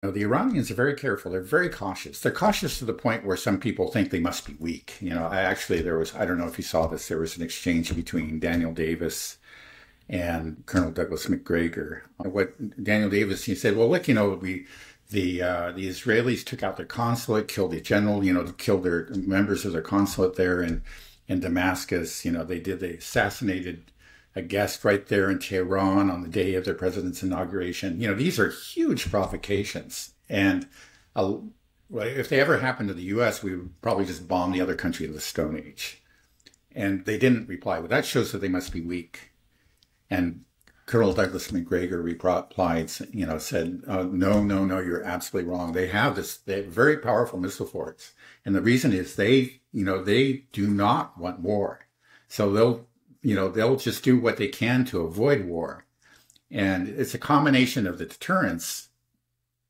know, the Iranians are very careful. They're very cautious. They're cautious to the point where some people think they must be weak. You know, there was, I don't know if you saw this, there was an exchange between Daniel Davis and Colonel Douglas Macgregor. What Daniel Davis, he said, well, look, you know, the Israelis took out their consulate, killed the general, you know, killed their members of their consulate there in Damascus. You know, they assassinated a guest right there in Tehran on the day of their president's inauguration. You know, these are huge provocations. And if they ever happened to the U.S., we would probably just bomb the other country of the Stone Age. And they didn't reply. Well, that shows that they must be weak. And Colonel Douglas Macgregor replied, you know, said, no, you're absolutely wrong. They have very powerful missile force. And the reason is they do not want war. So they'll just do what they can to avoid war. And it's a combination of the deterrence.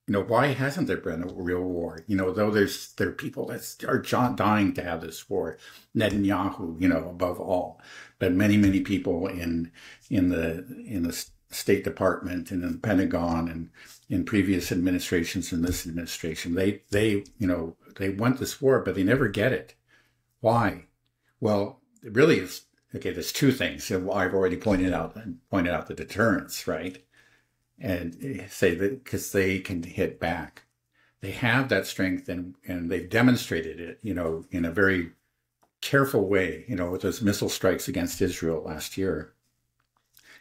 You know, why hasn't there been a real war? You know, though there are people that are dying to have this war. Netanyahu, you know, above all, but many people in the State Department and in the Pentagon and in previous administrations and this administration, they want this war, but they never get it. Why? Well, it really is. Okay, there's two things. I've already pointed out the deterrence, right? And say that because they can hit back. They have that strength and they've demonstrated it, you know, in a very careful way, you know, with those missile strikes against Israel last year.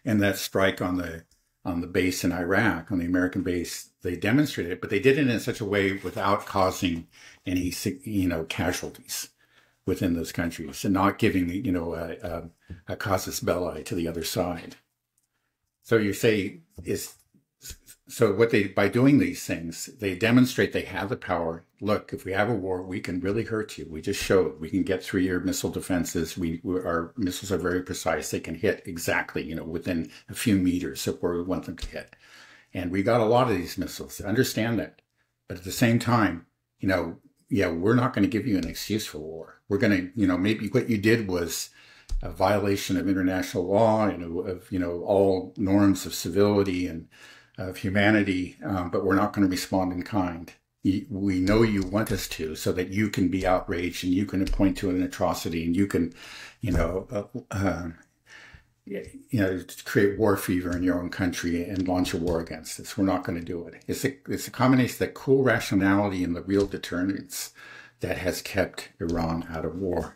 And that strike on the base in Iraq, on the American base, they demonstrated it, but they did it in such a way without causing any, you know, casualties within those countries and not giving, you know, a casus belli to the other side. So you say by doing these things, they demonstrate they have the power. Look, if we have a war, we can really hurt you. We just showed we can get through your missile defenses. Our missiles are very precise. They can hit exactly, you know, within a few meters of where we want them to hit. And we got a lot of these missiles. Understand that. But at the same time, you know, yeah, we're not going to give you an excuse for war. We're going to, you know, maybe what you did was a violation of international law and of, you know, all norms of civility and of humanity, but we're not going to respond in kind. We know you want us to, so that you can be outraged and you can point to an atrocity and you can, create war fever in your own country and launch a war against us. We're not going to do it. It's a combination of that cool rationality and the real deterrence that has kept Iran out of war.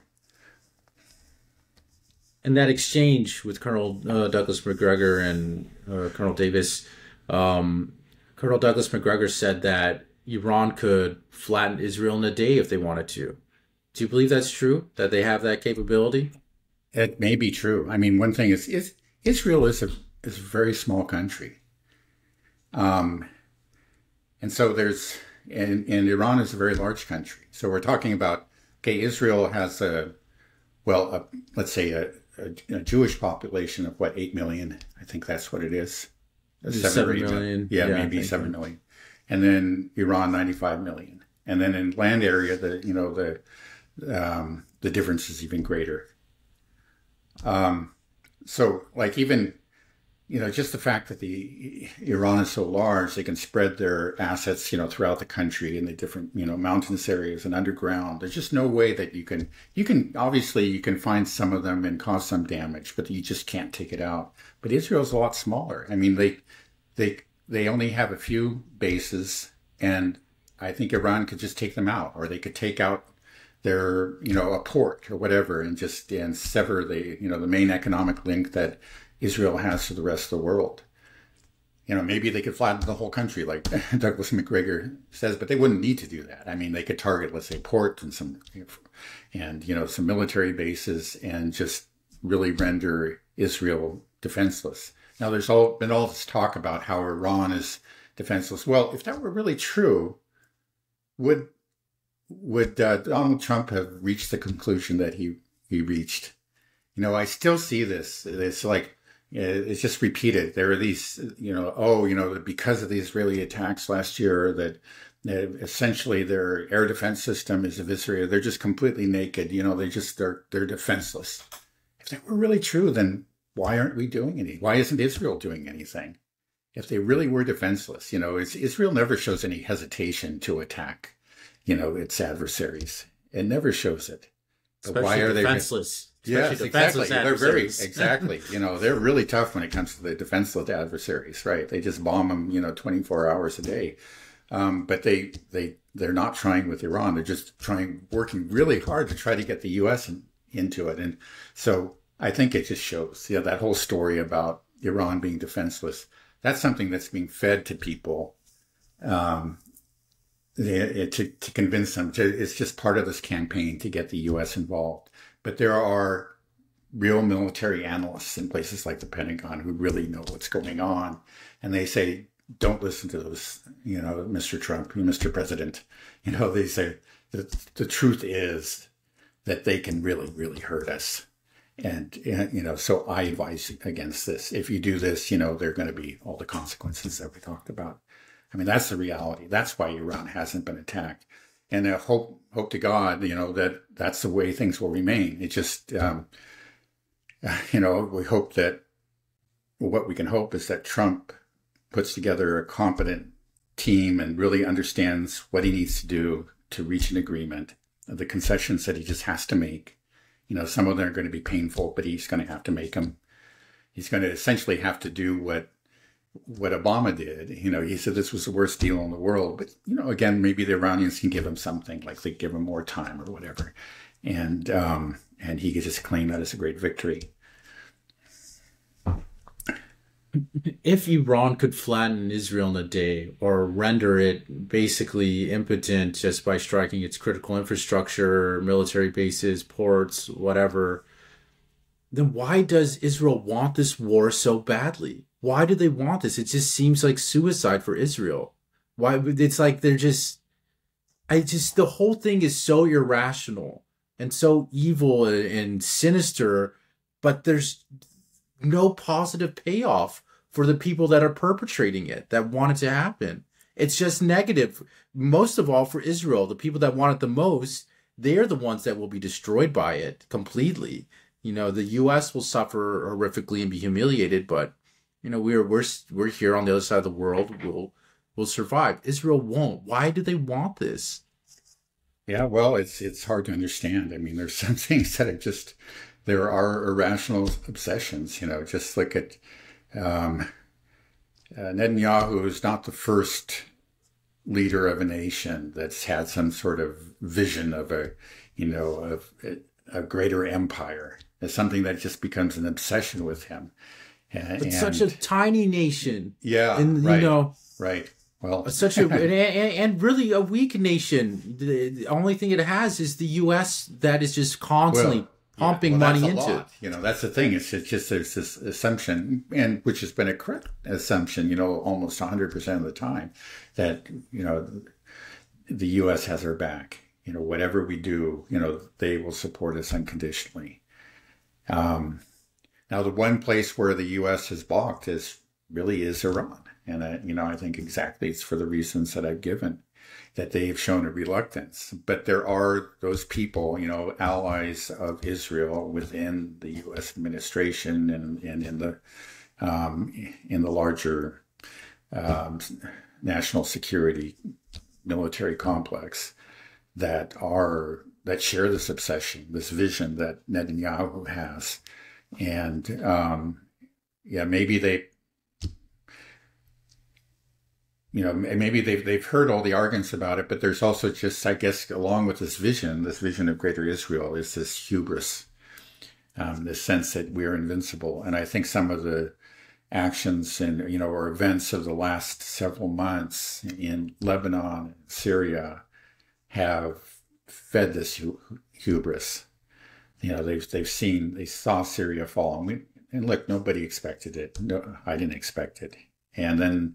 And that exchange with Colonel Douglas Macgregor and Colonel Davis, Colonel Douglas Macgregor said that Iran could flatten Israel in a day if they wanted to. Do you believe that's true, that they have that capability? It may be true. I mean, one thing is Israel is a very small country. And so and Iran is a very large country. So we're talking about, okay, Israel has let's say a Jewish population of 8 million? I think that's what it is. 7 million. Yeah, maybe 7 million. And then Iran, 95 million. And then in land area, the difference is even greater. So like even, you know, just the fact that Iran is so large, they can spread their assets, you know, throughout the country in the different, you know, mountainous areas and underground. There's just no way that you can obviously you can find some of them and cause some damage, but you just can't take it out. But Israel's a lot smaller. I mean, they only have a few bases, and I think Iran could just take them out, or they could take out their, you know, a port or whatever, and sever the main economic link that Israel has to the rest of the world. You know, maybe they could flatten the whole country, like Douglas Macgregor says, but they wouldn't need to do that. I mean, they could target, let's say, ports and some military bases, and just really render Israel defenseless. Now, there's been all this talk about how Iran is defenseless. Well, if that were really true, would Donald Trump have reached the conclusion that he reached? You know, I still see this. It's like, it's just repeated. There are these, you know, because of the Israeli attacks last year, that essentially their air defense system is eviscerated. They're just completely naked. You know, they're defenseless. If that were really true, then why aren't we doing anything? Why isn't Israel doing anything? if they really were defenseless, Israel never shows any hesitation to attack, its adversaries. It never shows it. But Especially why are defenseless. they? Yes, defenseless exactly. They're very adversaries. exactly. They're really tough when it comes to the defenseless adversaries, right? They just bomb them, 24 hours a day. But they're not trying with Iran. They're just working really hard to try to get the U.S. into it. And so I think it just shows, that whole story about Iran being defenseless. That's something that's being fed to people to convince them. It's just part of this campaign to get the U.S. involved. But there are real military analysts in places like the Pentagon who really know what's going on. And they say, don't listen to those, Mr. Trump, Mr. President. They say the truth is that they can really, really hurt us. And so I advise against this. If you do this, there are going to be all the consequences that we talked about. I mean, that's the reality. That's why Iran hasn't been attacked. And I hope to God, that that's the way things will remain. It just, we hope that what we can hope is that Trump puts together a competent team and really understands what he needs to do to reach an agreement. The concessions that he just has to make. Some of them are going to be painful, but he's going to have to make them. He's going to essentially have to do what Obama did. He said this was the worst deal in the world. But, again, maybe the Iranians can give him something, like they give him more time or whatever. And he could just claim that as a great victory. If Iran could flatten Israel in a day or render it basically impotent just by striking its critical infrastructure, military bases, ports, whatever, then why does Israel want this war so badly? Why do they want this? It just seems like suicide for Israel. Why? It's like the whole thing is so irrational and so evil and sinister, but there's no positive payoff for the people that are perpetrating it, that want it to happen. It's just negative. Most of all for Israel, the people that want it the most, they're the ones that will be destroyed by it completely. The U.S. will suffer horrifically and be humiliated, but we're here on the other side of the world. We'll survive. Israel won't. Why do they want this? Yeah, well, it's hard to understand. I mean, there's some things that are just, there are irrational obsessions. Just look at Netanyahu is not the first leader of a nation that's had some sort of vision of a greater empire. It's something that just becomes an obsession with him. But such a tiny nation. Yeah, and, right. Right. Well, such a and really a weak nation. The only thing it has is the U.S. that is just constantly pumping money into it. That's the thing. It's just there's this assumption, and which has been a correct assumption, almost 100% of the time, that the U.S. has our back. Whatever we do, they will support us unconditionally. Now, the one place where the U.S. has balked is Iran. And, I think exactly it's for the reasons that I've given, that they've shown a reluctance. But there are those people, allies of Israel within the U.S. administration and in the larger national security military complex that share this obsession, this vision that Netanyahu has. And maybe maybe they've heard all the arguments about it, but there's also just, I guess, along with this vision of greater Israel, is this hubris, this sense that we're invincible. And I think some of the actions and, or events of the last several months in Lebanon, Syria, have fed this hubris. They saw Syria fall, and look, nobody expected it. No, I didn't expect it. And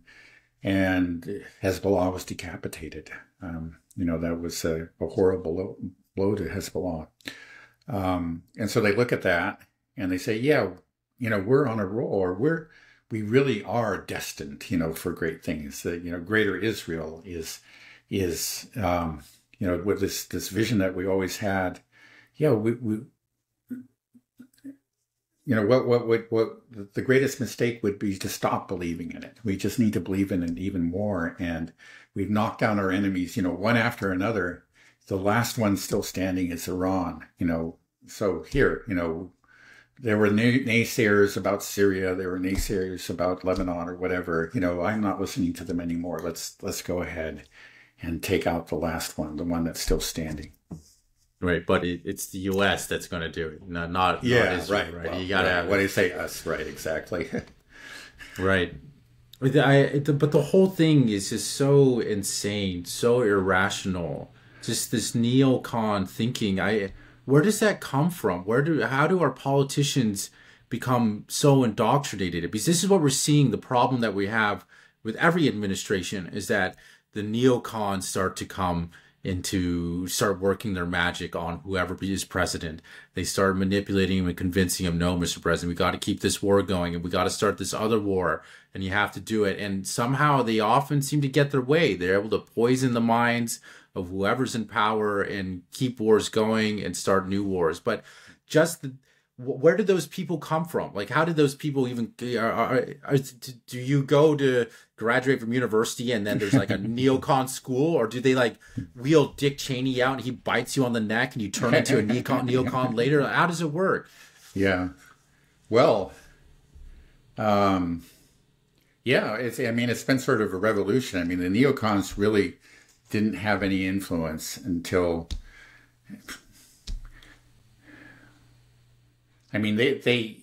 Hezbollah was decapitated. That was a horrible blow to Hezbollah. And so they look at that and they say, we're on a roll, or we really are destined, for great things. Greater Israel is with this vision that we always had. what the greatest mistake would be to stop believing in it. We just need to believe in it even more. And we've knocked down our enemies, one after another. The last one still standing is Iran, So here, there were naysayers about Syria. There were naysayers about Lebanon or whatever. I'm not listening to them anymore. Let's go ahead and take out the last one, the one that's still standing. Right, but it's the U.S. that's going to do it, not Yeah, Israel, right. Well, you got to have what do you say? Us, right? Exactly. right. But the whole thing is just so insane, so irrational. Just this neocon thinking. Where does that come from? How do our politicians become so indoctrinated? Because this is what we're seeing. The problem that we have with every administration is that the neocons start working their magic on whoever is president. They start manipulating him and convincing him, no, Mr. President, we got to keep this war going and we got to start this other war and you have to do it. And somehow they often seem to get their way. They're able to poison the minds of whoever's in power and keep wars going and start new wars. But where did those people come from? Like, how did those people even, do you go to graduate from university and then there's like a neocon school, or do they like wheel Dick Cheney out and he bites you on the neck and you turn into a neocon later? How does it work? Yeah. Well, it's been sort of a revolution. I mean, the neocons really didn't have any influence until, they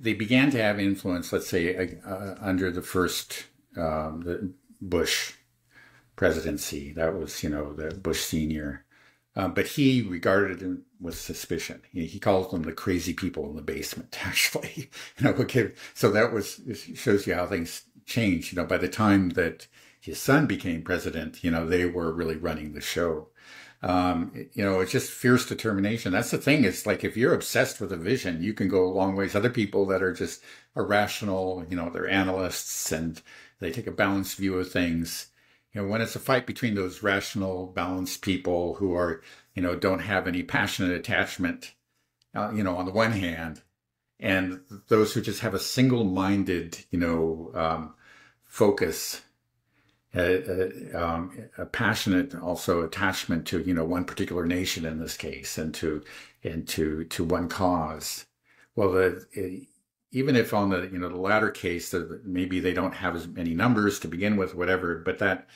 began to have influence, let's say, under the first the Bush presidency. That was, the Bush senior. But he regarded them with suspicion. He calls them the crazy people in the basement, actually. So it shows you how things changed. By the time that his son became president, they were really running the show. It's just fierce determination. That's the thing. It's like, if you're obsessed with a vision, you can go a long ways. Other people that are just irrational, they're analysts and they take a balanced view of things. When it's a fight between those rational, balanced people who are, don't have any passionate attachment, on the one hand, and those who just have a single-minded, focus, a passionate also attachment to one particular nation in this case, and to one cause. Well, even if on the the latter case maybe they don't have as many numbers to begin with, whatever, but that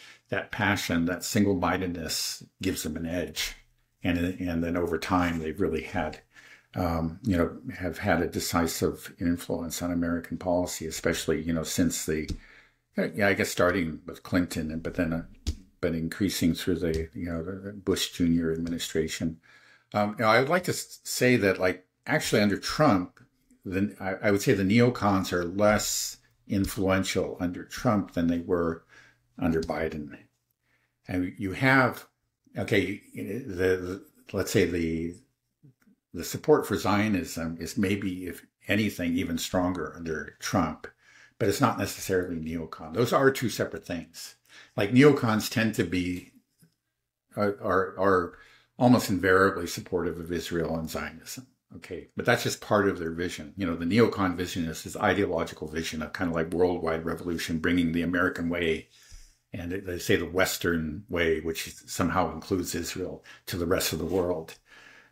passion, that single-mindedness gives them an edge, and then over time they've really had have had a decisive influence on American policy, especially since I guess starting with Clinton, but increasing through the Bush Jr. administration. I would like to say that, actually under Trump, I would say the neocons are less influential under Trump than they were under Biden. And you have, let's say the support for Zionism is maybe, if anything, even stronger under Trump. But it's not necessarily neocon. Those are two separate things. Like, neocons tend to be, are almost invariably supportive of Israel and Zionism. Okay, but that's just part of their vision. The neocon vision is this ideological vision of kind of like worldwide revolution, bringing the American way, and they say the Western way, which somehow includes Israel, to the rest of the world.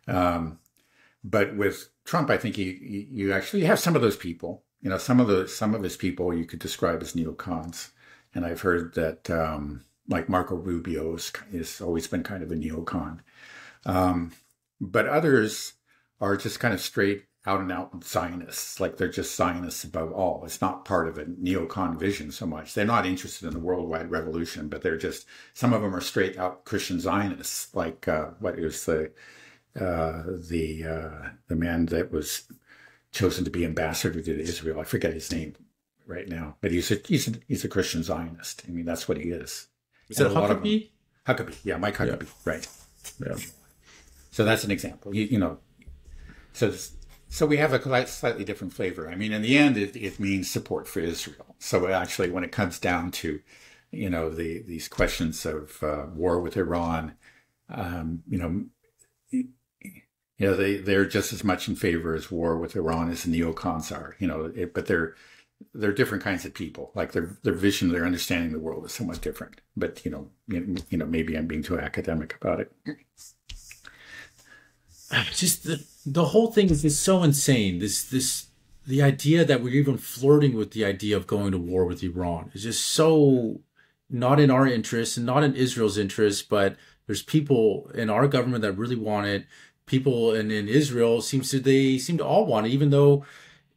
But with Trump, I think you actually have some of those people. Some of his people you could describe as neocons, and I've heard that like Marco Rubio is always been kind of a neocon, but others are just kind of straight out and out Zionists, like they're just Zionists above all. It's not part of a neocon vision so much. They're not interested in the worldwide revolution, but some of them are straight out Christian Zionists, like what is the man that was chosen to be ambassador to Israel. I forget his name right now, but he's a Christian Zionist. I mean, that's what he is. Is it Huckabee? Huckabee, yeah, Mike Huckabee, yeah. Right. Yeah. So that's an example. So we have a slightly different flavor. I mean, in the end, it means support for Israel. So actually, when it comes down to, these questions of war with Iran, You know, they're just as much in favor as war with Iran as the neocons are. You know, but they're different kinds of people. Like their vision, their understanding of the world is somewhat different. But maybe I'm being too academic about it. Just the whole thing is just so insane. The idea that we're even flirting with the idea of going to war with Iran is just so not in our interest and not in Israel's interest. But there's people in our government that really want it. People in Israel seem to all want it, even though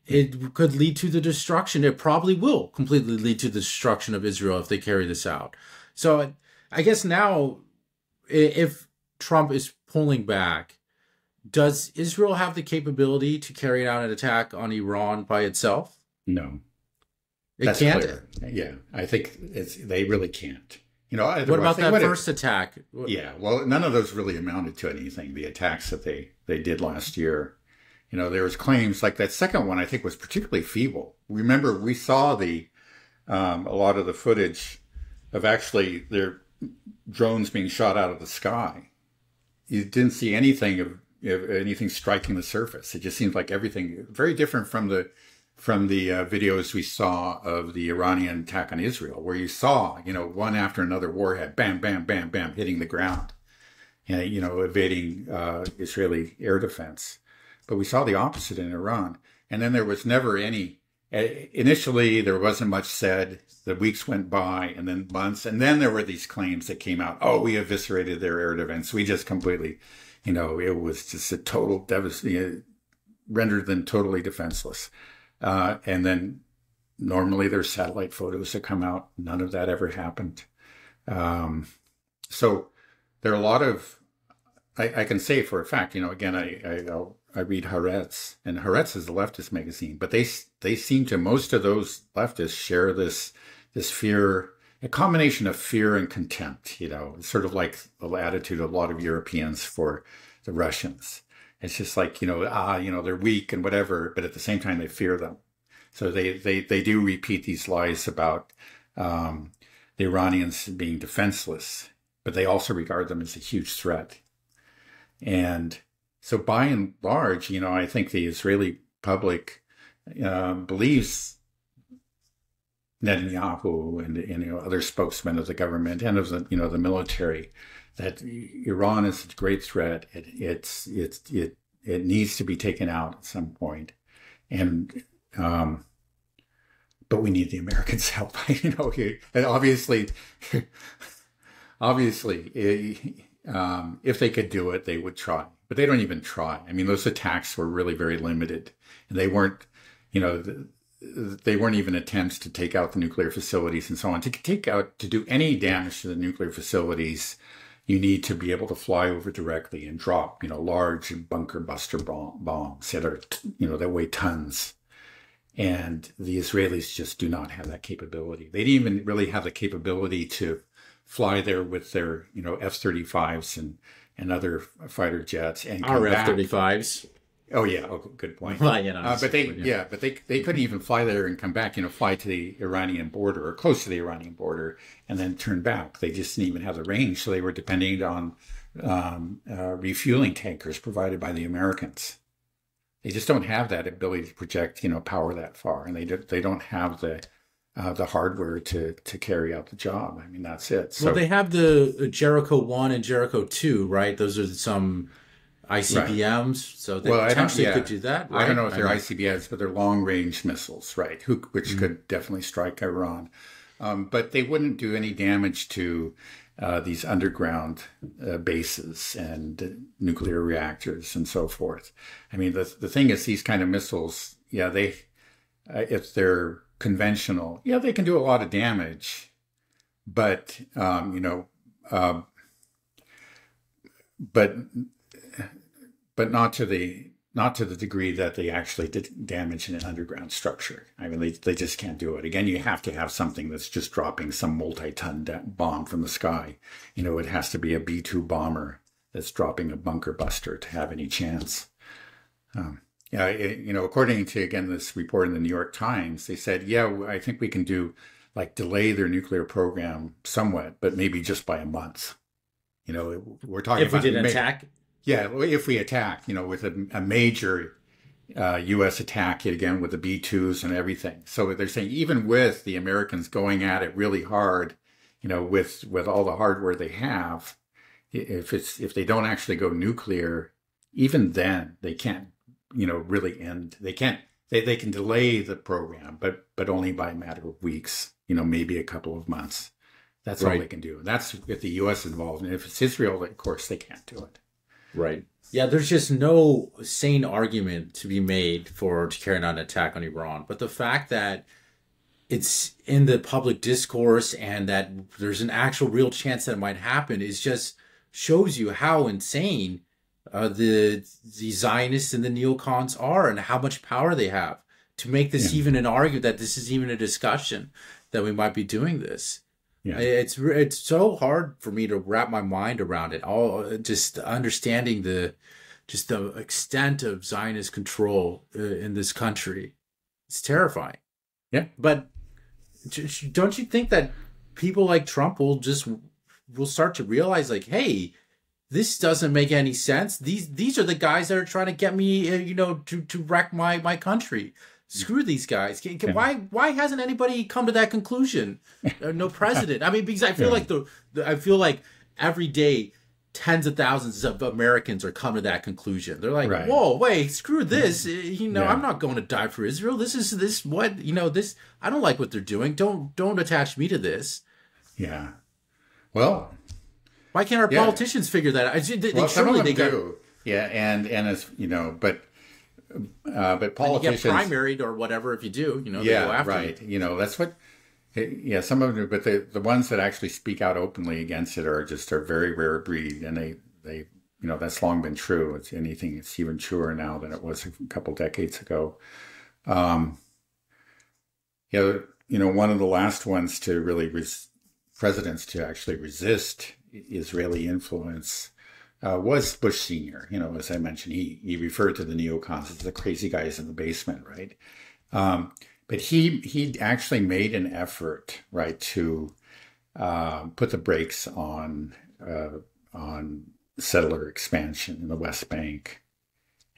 it could lead to the destruction. It probably will completely lead to the destruction of Israel if they carry this out. So I guess now, if Trump is pulling back, does Israel have the capability to carry out an attack on Iran by itself? No. It can't? Clear. Yeah, I think they really can't. You know, what about that first attack? Yeah, well, none of those really amounted to anything. The attacks that they did last year, you know, there was claims like that second one. I think was particularly feeble. Remember, we saw a lot of the footage of actually their drones being shot out of the sky. You didn't see anything of anything striking the surface. It just seemed like everything very different from the videos we saw of the Iranian attack on Israel, where you saw, you know, one after another warhead, bam, bam, bam, bam, hitting the ground, and, you know, evading Israeli air defense. But we saw the opposite in Iran. And then there was never any, initially there wasn't much said. The weeks went by and then months. And then there were these claims that came out, oh, we eviscerated their air defense. We just completely, you know, it was just a total devastation, rendered them totally defenseless. And then normally there's satellite photos that come out. None of that ever happened. So there are a lot of, I can say for a fact, you know, again, I read Haaretz, and Haaretz is a leftist magazine, but they seem to, most of those leftists share this fear, a combination of fear and contempt, you know, it's sort of like the attitude of a lot of Europeans for the Russians. It's just like, you know, they're weak and whatever, but at the same time, they fear them. So they do repeat these lies about the Iranians being defenseless, but they also regard them as a huge threat. And so by and large, you know, I think the Israeli public believes Netanyahu and you know, other spokesmen of the government and of the, you know, the military, that Iran is a great threat. It needs to be taken out at some point, and but we need the Americans' help. You know, and obviously, if they could do it, they would try, but they don't even try. I mean, those attacks were really very limited, and they weren't, you know, they weren't even attempts to take out the nuclear facilities and so on. To do any damage to the nuclear facilities, you need to be able to fly over directly and drop, you know, large bunker buster bombs that are, you know, that weigh tons. And the Israelis just do not have that capability. They didn't even really have the capability to fly there with their, you know, F-35s and other fighter jets and come our back. F-35s. Oh yeah, good point. Well, you know, but they couldn't even fly there and come back. You know, fly to the Iranian border or close to the Iranian border and then turn back. They just didn't even have the range, so they were depending on refueling tankers provided by the Americans. They just don't have that ability to project, you know, power that far, and they don't have the hardware to carry out the job. I mean, that's it. So, well, they have the Jericho 1 and Jericho 2, right? Those are some ICBMs, right. So they potentially could do that. Right? I don't know if they're ICBMs, but they're long-range missiles, right? Which could definitely strike Iran, but they wouldn't do any damage to these underground bases and nuclear reactors and so forth. I mean, the thing is, these kind of missiles, yeah, if they're conventional, yeah, they can do a lot of damage, but you know, but not to the degree that they actually did damage in an underground structure. I mean, they just can't do it. Again, you have to have something that's just dropping some multi-ton bomb from the sky. You know, it has to be a B-2 bomber that's dropping a bunker buster to have any chance. You know, according to, again, this report in the New York Times, they said, yeah, I think we can delay their nuclear program somewhat, but maybe just by a month. You know, we're talking if we did an attack. Yeah, if we attack, with a major U.S. attack again with the B-2s and everything. So they're saying even with the Americans going at it really hard, with all the hardware they have, if they don't actually go nuclear, even then they can't, really end. They can't. They can delay the program, but only by a matter of weeks, maybe a couple of months. That's all they can do. That's if the U.S. is involved. And if it's Israel, of course, they can't do it. Right. Yeah, there's just no sane argument to be made to carry out an attack on Iran. But the fact that it's in the public discourse and that there's an actual real chance that it might happen is just shows you how insane the Zionists and the neocons are and how much power they have to make this even an argument that this is even a discussion that we might be doing this. Yeah. It's so hard for me to wrap my mind around it. All just understanding the extent of Zionist control in this country. It's terrifying. Yeah. But don't you think that people like Trump will start to realize, like, hey, this doesn't make any sense. These are the guys that are trying to get me, to wreck my country. Screw these guys. Why hasn't anybody come to that conclusion? No president. I mean, because I feel like I feel like every day tens of thousands of Americans are coming to that conclusion. They're like, whoa, wait, screw this. I'm not going to die for Israel. This I don't like what they're doing. Don't attach me to this. Yeah. Well, why can't our politicians figure that out? Some of them do. Yeah, and as but politicians you get primaried or whatever. If you do, they go after you. That's what. Yeah, some of them do, but the ones that actually speak out openly against it are a very rare breed, and they that's long been true. It's even truer now than it was a couple decades ago. One of the last ones to really presidents to actually resist Israeli influence was Bush Sr. As I mentioned, he referred to the neocons as the crazy guys in the basement, right? But he actually made an effort, right, to put the brakes on settler expansion in the West Bank,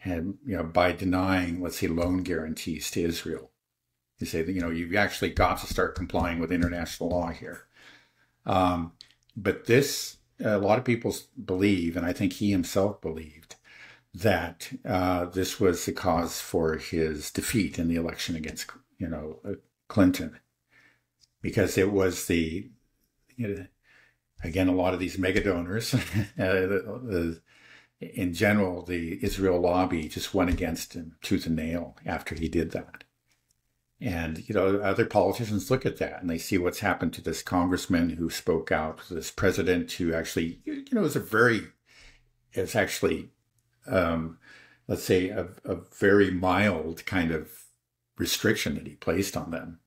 and by denying, let's say, loan guarantees to Israel. You say that you've actually got to start complying with international law here. But this, a lot of people believe, and I think he himself believed, that this was the cause for his defeat in the election against, Clinton, because it was again, a lot of these mega donors, in general, the Israel lobby just went against him tooth and nail after he did that. And, other politicians look at that and they see what's happened to this congressman who spoke out, this president who actually, it's actually, let's say, a very mild kind of restriction that he placed on them.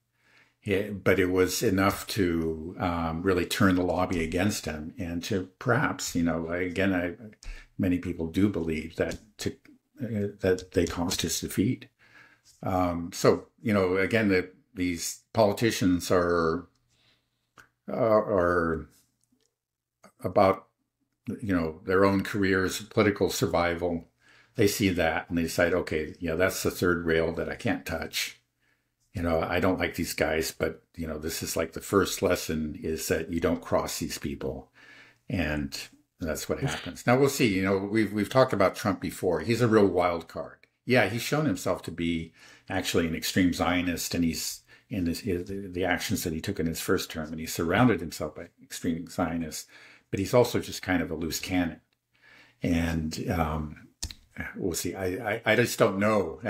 But it was enough to really turn the lobby against him and to perhaps, many people do believe that they caused his defeat. So, again, these politicians are about, their own careers, political survival. They see that and they decide, okay, that's the third rail that I can't touch. I don't like these guys, but, this is like the first lesson is that you don't cross these people. And that's what happens. Now we'll see, we've talked about Trump before. He's a real wild card. Yeah, he's shown himself to be actually an extreme Zionist, and he's in the actions that he took in his first term, and he surrounded himself by extreme Zionists, but he's also just kind of a loose cannon. And we'll see. I just don't know.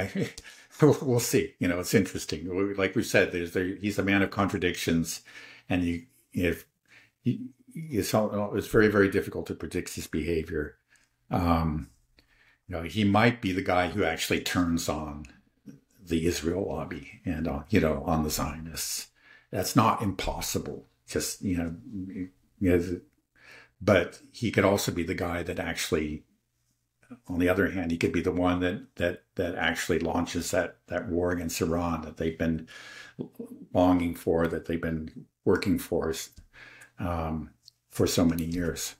We'll see. It's interesting. Like we said, he's a man of contradictions, and it's very, very difficult to predict his behavior. He might be the guy who actually turns on the Israel lobby and on the Zionists. That's not impossible. Just but he could also be the guy that actually, on the other hand, he could be the one that actually launches that war against Iran that they've been longing for, that they've been working for so many years.